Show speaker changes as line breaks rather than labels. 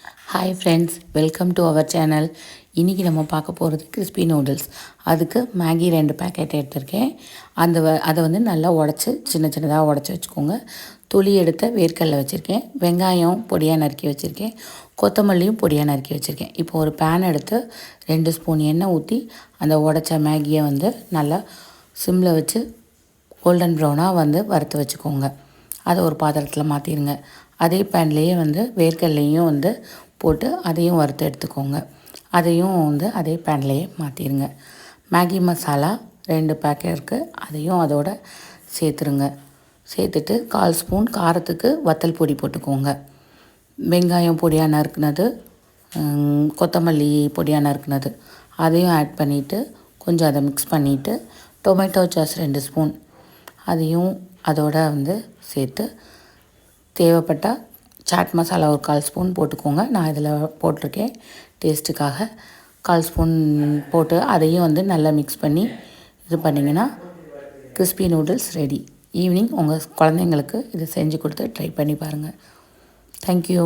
Hi friends, welcome to our channel. இன்றைக்கி நம்ம பார்க்க போகிறது கிறிஸ்பி நூடுல்ஸ். அதுக்கு மேகி 2 பேக்கெட் எடுத்திருக்கேன். அதை வந்து நல்லா உடச்சி சின்ன சின்னதாக உடச்சி வச்சுக்கோங்க. துளி எடுத்த வேர்க்கடலை வச்சுருக்கேன், வெங்காயம் பொடியாக நறுக்கி வச்சுருக்கேன், கொத்தமல்லியும் பொடியாக நறுக்கி வச்சுருக்கேன். இப்போ ஒரு பேன் எடுத்து 2 ஸ்பூன் எண்ணெய் ஊற்றி அந்த உடச்ச மேகியை வந்து நல்லா சிம்மில் வச்சு கோல்டன் ப்ரௌனாக வந்து வறுத்து வச்சுக்கோங்க. அதை ஒரு பாத்திரத்தில் மாற்றிடுங்க. அதே பேன்லேயே வந்து வேர்க்கடலையும் வந்து போட்டு அதையும் வறுத்து எடுத்துக்கோங்க. அதையும் வந்து அதே பேன்லேயே மாற்றிடுங்க. மேகி மசாலா 2 பேக்கெட் இருக்குது, அதையும் அதோட சேர்த்துருங்க. சேர்த்துட்டு 1/4 ஸ்பூன் காரத்துக்கு வத்தல் பொடி போட்டுக்கோங்க. வெங்காயம் பொடியாக நறுக்குனது, கொத்தமல்லி பொடியாக நறுக்குனது அதையும் ஆட் பண்ணிவிட்டு கொஞ்சம் அதை மிக்ஸ் பண்ணிவிட்டு டொமேட்டோ சாஸ் 2 ஸ்பூன் அதையும் அதோட வந்து சேர்த்து தேவைப்பட்டால் சாட் மசாலா ஒரு 1/4 ஸ்பூன் போட்டுக்கோங்க. நான் இதில் போட்டிருக்கேன் டேஸ்ட்டுக்காக. 1/4 ஸ்பூன் போட்டு அதையும் வந்து நல்லா மிக்ஸ் பண்ணி இது பண்ணிங்கன்னா கிறிஸ்பி நூடுல்ஸ் ரெடி. ஈவினிங் உங்கள் குழந்தைங்களுக்கு இதை செஞ்சு கொடுத்து ட்ரை பண்ணி பாருங்கள். தேங்க்யூ.